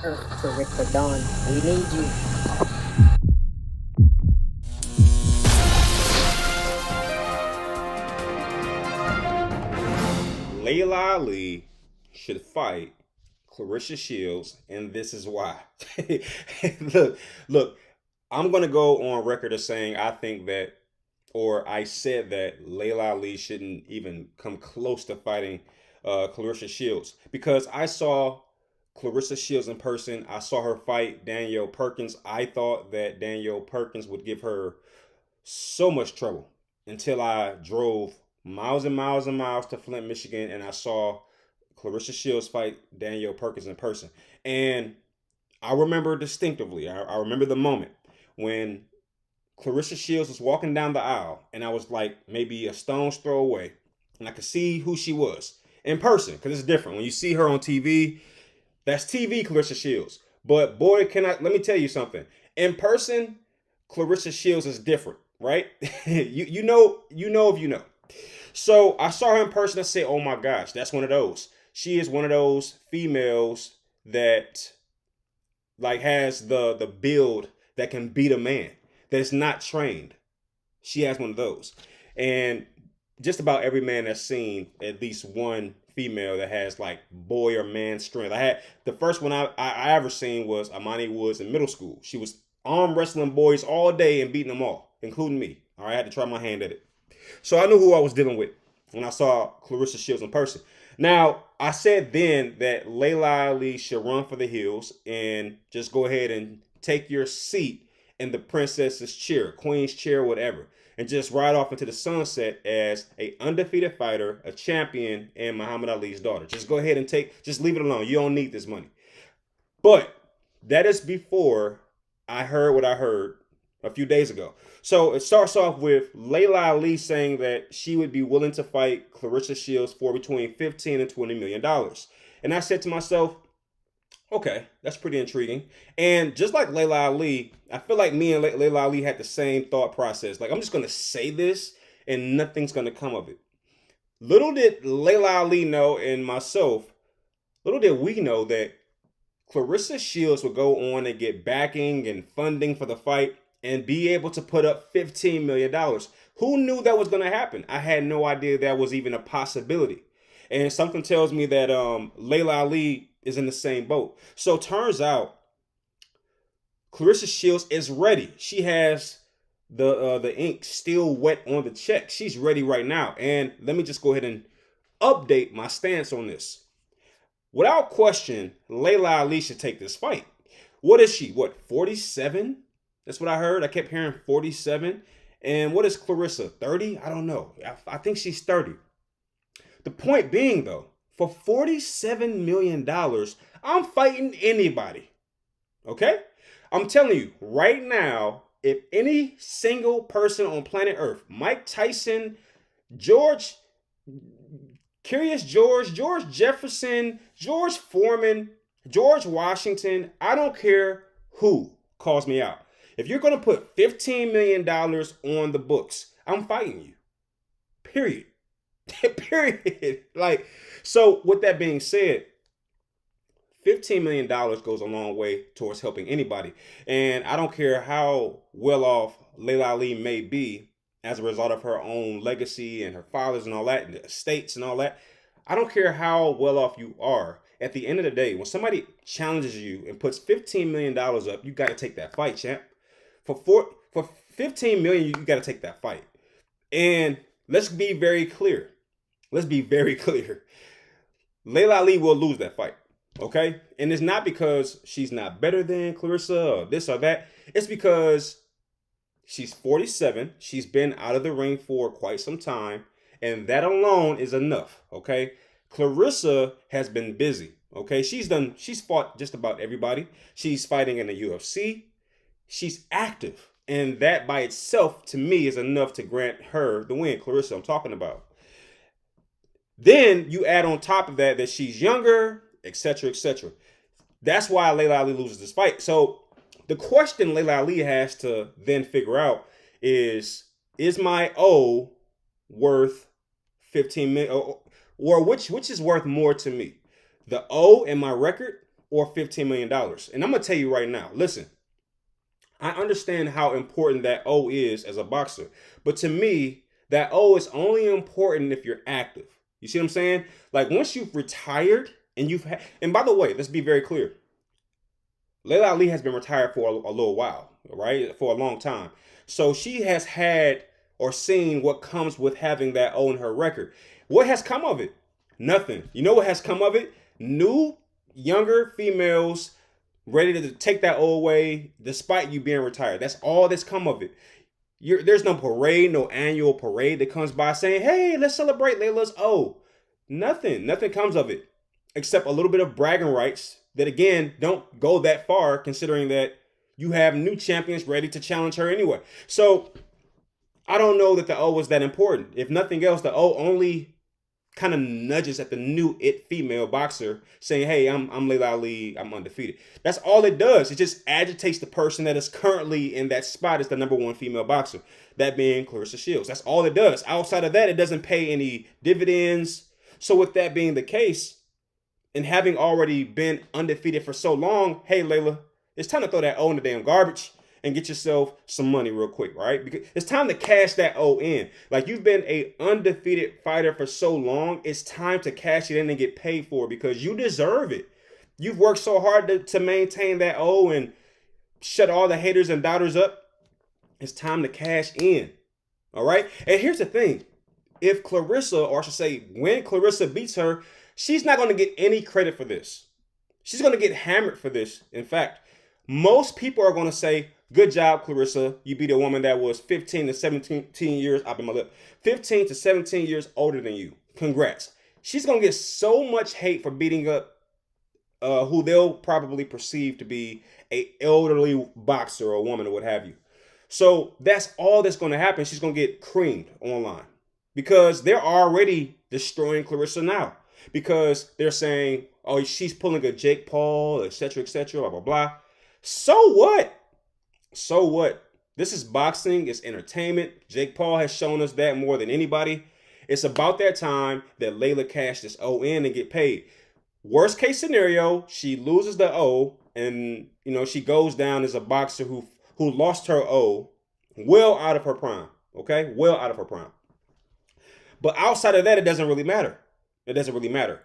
Earth to Rick the Dawn. We need you. Laila Ali should fight Claressa Shields, and this is why. look, look, I'm gonna go on record as saying I think that, or I said that Laila Ali shouldn't even come close to fighting Claressa Shields because I saw Claressa Shields in person. I saw her fight Danielle Perkins. I thought that Danielle Perkins would give her so much trouble until I drove miles and miles and miles to Flint, Michigan, and I saw Claressa Shields fight Danielle Perkins in person. And I remember distinctively, I remember the moment when Claressa Shields was walking down the aisle, and I was like maybe a stone's throw away, and I could see who she was in person because it's different. When you see her on TV, that's TV Claressa Shields. But boy, let me tell you something. In person, Claressa Shields is different, right? you know if you know. So I saw her in person. I said, "Oh my gosh, that's one of those." She is one of those females that like has the build that can beat a man. That's not trained. She has one of those, and just about every man that's seen at least one female that has like boy or man strength. I had the first one I ever seen was Amani Woods in middle school. She was arm wrestling boys all day and beating them all, including me. All right, I had to try my hand at it. So I knew who I was dealing with when I saw Claressa Shields in person. Now, I said then that Laila Ali should run for the hills and just go ahead and take your seat in the princess's chair, queen's chair, whatever, and just ride off into the sunset as a undefeated fighter, a champion, and Muhammad Ali's daughter. Just go ahead and just leave it alone. You don't need this money. But that is before I heard what I heard a few days ago. So it starts off with Laila Ali saying that she would be willing to fight Claressa Shields for between 15 and $20 million. And I said to myself, okay, that's pretty intriguing. And just like Laila Ali, I feel like me and Laila Ali had the same thought process. Like, I'm just going to say this and nothing's going to come of it. Little did Laila Ali know and myself, little did we know that Claressa Shields would go on and get backing and funding for the fight and be able to put up $15 million. Who knew that was going to happen? I had no idea that was even a possibility. And something tells me that Laila Ali is in the same boat. So turns out Claressa Shields is ready. She has the ink still wet on the check. She's ready right now. And let me just go ahead and update my stance on this. Without question, Laila Ali should take this fight. What is she? What, 47? That's what I heard. I kept hearing 47. And what is Claressa? 30? I don't know. I think she's 30. The point being, though, for $47 million, I'm fighting anybody. Okay? I'm telling you, right now, if any single person on planet Earth, Mike Tyson, George, Curious George, George Jefferson, George Foreman, George Washington, I don't care who calls me out. If you're going to put $15 million on the books, I'm fighting you. Period. Period. Like, so with that being said, $15 million goes a long way towards helping anybody. And I don't care how well off Laila Ali may be as a result of her own legacy and her father's and all that, and the estates and all that. I don't care how well off you are. At the end of the day, when somebody challenges you and puts $15 million up, you got to take that fight, champ. For $15 million, you got to take that fight. And let's be very clear. Let's be very clear. Laila Ali will lose that fight. Okay? And it's not because she's not better than Claressa or this or that. It's because she's 47. She's been out of the ring for quite some time. And that alone is enough. Okay? Claressa has been busy. Okay? She's fought just about everybody. She's fighting in the UFC. She's active. And that by itself, to me, is enough to grant her the win. Claressa, I'm talking about. Then you add on top of that she's younger, etc., etc. That's why Laila Ali loses this fight. So the question Laila Ali has to then figure out is my O worth 15 million, or which is worth more to me? The O in my record or $15 million. And I'm going to tell you right now, listen, I understand how important that O is as a boxer. But to me, that O is only important if you're active. You see what I'm saying? Like once you've retired and and by the way, let's be very clear. Laila Ali has been retired for a little while, right? For a long time. So she has had or seen what comes with having that O in her record. What has come of it? Nothing. You know what has come of it? New, younger females ready to take that O away despite you being retired. That's all that's come of it. There's no parade, no annual parade that comes by saying, hey, let's celebrate Laila's O. Nothing. Nothing comes of it except a little bit of bragging rights that, again, don't go that far considering that you have new champions ready to challenge her anyway. So I don't know that the O was that important. If nothing else, the O only kind of nudges at the new it female boxer saying, hey, I'm Laila Ali, I'm undefeated. That's all it does. It just agitates the person that is currently in that spot as the number one female boxer, that being Claressa Shields. That's all it does. Outside of that, it doesn't pay any dividends. So with that being the case, and having already been undefeated for so long, hey, Laila, it's time to throw that O in the damn garbage and get yourself some money real quick, right? Because it's time to cash that O in. Like, you've been a undefeated fighter for so long, it's time to cash it in and get paid for it because you deserve it. You've worked so hard to maintain that O and shut all the haters and doubters up. It's time to cash in, all right? And here's the thing. If Claressa, or I should say when Claressa beats her, she's not going to get any credit for this. She's going to get hammered for this. In fact, most people are going to say, good job, Claressa. You beat a woman that was 15 to 17 years, I'll be my lip, 15 to 17 years older than you. Congrats. She's going to get so much hate for beating up who they'll probably perceive to be a elderly boxer or a woman or what have you. So that's all that's going to happen. She's going to get creamed online because they're already destroying Claressa now. Because they're saying, oh, she's pulling a Jake Paul, etc., blah, blah, blah. So what? So what? This is boxing. It's entertainment. Jake Paul has shown us that more than anybody. It's about that time that Laila cash this O in and get paid. Worst case scenario, she loses the O and, you know, she goes down as a boxer who lost her O well out of her prime. Okay? Well out of her prime. But outside of that, it doesn't really matter. It doesn't really matter.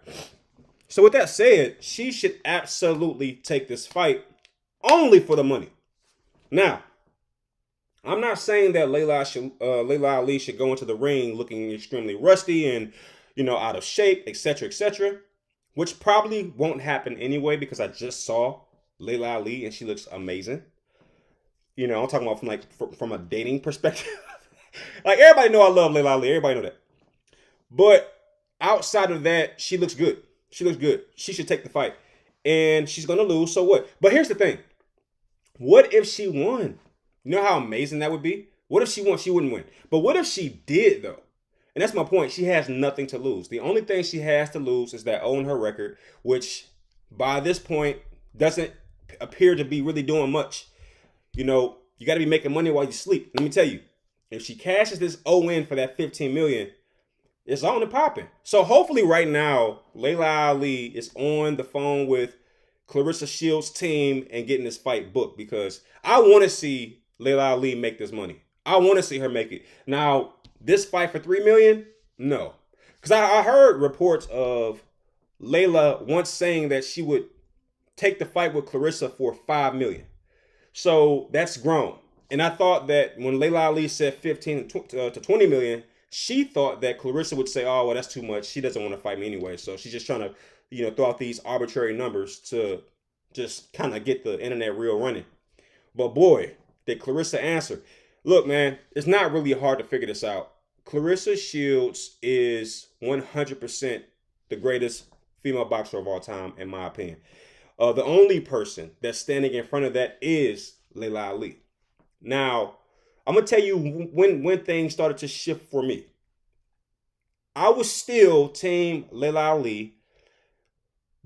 So with that said, she should absolutely take this fight only for the money. Now, I'm not saying that Laila Ali should go into the ring looking extremely rusty and, you know, out of shape, etc., which probably won't happen anyway because I just saw Laila Ali and she looks amazing. You know, I'm talking about from a dating perspective. Like, everybody know I love Laila Ali. Everybody know that. But outside of that, she looks good. She looks good. She should take the fight. And she's going to lose, so what? But here's the thing. What if she won? You know how amazing that would be? What if she won? She wouldn't win. But what if she did, though? And that's my point. She has nothing to lose. The only thing she has to lose is that O in her record, which by this point doesn't appear to be really doing much. You know, you got to be making money while you sleep. Let me tell you, if she cashes this O in for that $15 million, it's on and popping. So hopefully right now, Laila Ali is on the phone with Claressa Shields' team and getting this fight booked because I want to see Laila Ali make this money. I want to see her make it. Now, this fight for $3 million? No. Because I heard reports of Laila once saying that she would take the fight with Claressa for $5 million. So that's grown. And I thought that when Laila Ali said 15 to 20 million, she thought that Claressa would say, oh, well, that's too much. She doesn't want to fight me anyway. So she's just trying to, you know, throw out these arbitrary numbers to just kind of get the internet reel running. But boy, did Claressa answer. Look, man, it's not really hard to figure this out. Claressa Shields is 100% the greatest female boxer of all time, in my opinion. The only person that's standing in front of that is Laila Ali. Now, I'm going to tell you when things started to shift for me. I was still team Laila Ali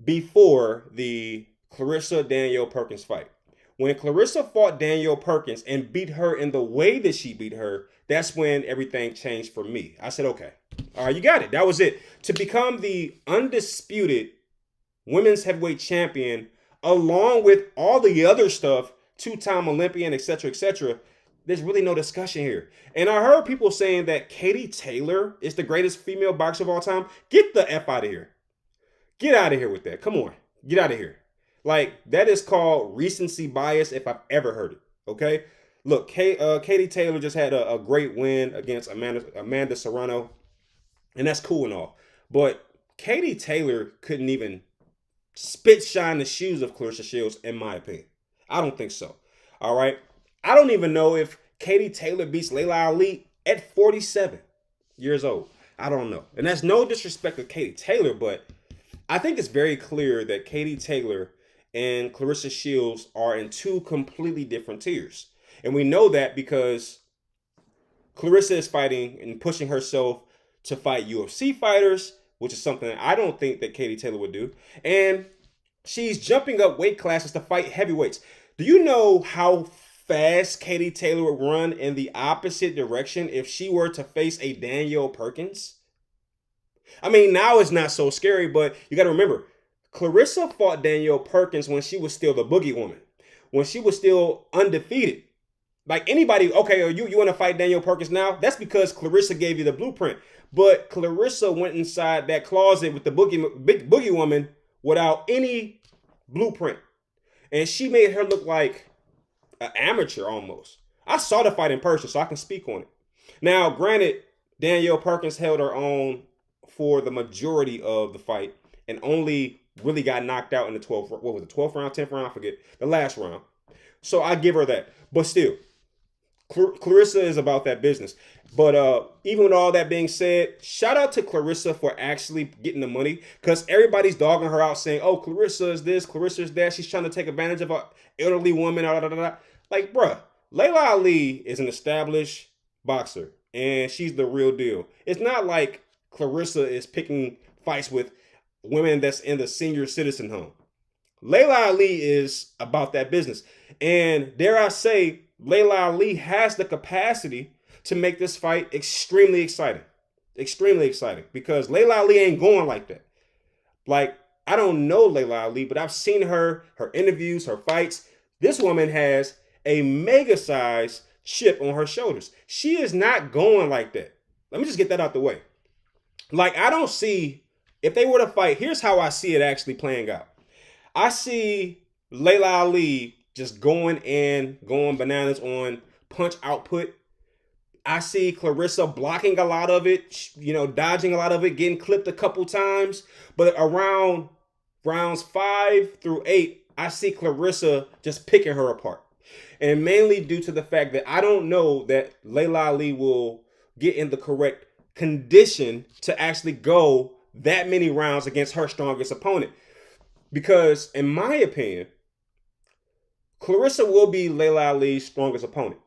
before the Claressa Danielle Perkins fight. When Claressa fought Danielle Perkins and beat her in the way that she beat her, that's when everything changed for me. I said, okay, all right, you got it. That was it. To become the undisputed women's heavyweight champion along with all the other stuff, two-time Olympian, etc., there's really no discussion here. And I heard people saying that Katie Taylor is the greatest female boxer of all time. Get the F out of here. Get out of here with that. Come on. Get out of here. Like, that is called recency bias if I've ever heard it. Okay? Look, Katie Taylor just had a great win against Amanda Serrano, and that's cool and all. But Katie Taylor couldn't even spit shine the shoes of Claressa Shields, in my opinion. I don't think so. All right? I don't even know if Katie Taylor beats Laila Ali at 47 years old. I don't know. And that's no disrespect to Katie Taylor, but I think it's very clear that Katie Taylor and Claressa Shields are in two completely different tiers. And we know that because Claressa is fighting and pushing herself to fight UFC fighters, which is something I don't think that Katie Taylor would do. And she's jumping up weight classes to fight heavyweights. Do you know how fast Katie Taylor would run in the opposite direction if she were to face a Danielle Perkins? I mean, now it's not so scary, but you got to remember, Claressa fought Danielle Perkins when she was still the Boogie Woman, when she was still undefeated. Like anybody, okay, you want to fight Danielle Perkins now? That's because Claressa gave you the blueprint. But Claressa went inside that closet with the Boogie Woman without any blueprint. And she made her look like an amateur almost. I saw the fight in person, so I can speak on it. Now, granted, Danielle Perkins held her own for the majority of the fight and only really got knocked out in the 12th, what was it, 12th round, 10th round, I forget, the last round. So I give her that. But still, Claressa is about that business. But even with all that being said, shout out to Claressa for actually getting the money, because everybody's dogging her out saying, oh, Claressa is this, Claressa is that. She's trying to take advantage of an elderly woman. Like, bruh, Laila Ali is an established boxer, and she's the real deal. It's not like Claressa is picking fights with women that's in the senior citizen home. Laila Ali is about that business. And dare I say, Laila Ali has the capacity to make this fight extremely exciting. Extremely exciting. Because Laila Ali ain't going like that. Like, I don't know Laila Ali, but I've seen her interviews, her fights. This woman has a mega-sized chip on her shoulders. She is not going like that. Let me just get that out the way. Like, I don't see, if they were to fight, here's how I see it actually playing out. I see Laila Ali just going bananas on punch output. I see Claressa blocking a lot of it, dodging a lot of it, getting clipped a couple times. But around rounds 5 through 8, I see Claressa just picking her apart. And mainly due to the fact that I don't know that Laila Ali will get in the correct condition to actually go that many rounds against her strongest opponent. Because in my opinion, Claressa will be Laila Ali's strongest opponent.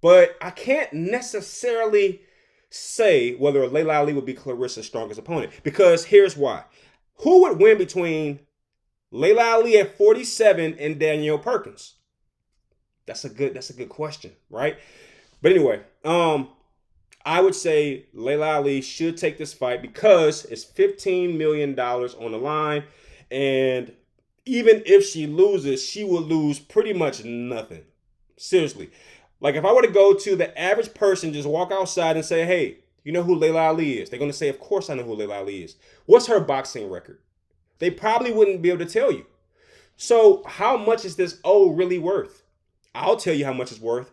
But I can't necessarily say whether Laila Ali would be Claressa's strongest opponent. Because here's why. Who would win between Laila Ali at 47 and Danielle Perkins? That's a good question, right? But anyway, I would say Laila Ali should take this fight because it's $15 million on the line. And even if she loses, she will lose pretty much nothing. Seriously. Like, if I were to go to the average person, just walk outside and say, hey, you know who Laila Ali is? They're going to say, of course I know who Laila Ali is. What's her boxing record? They probably wouldn't be able to tell you. So how much is this really worth? I'll tell you how much it's worth.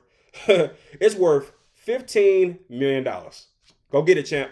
It's worth $15 million. Go get it, champ.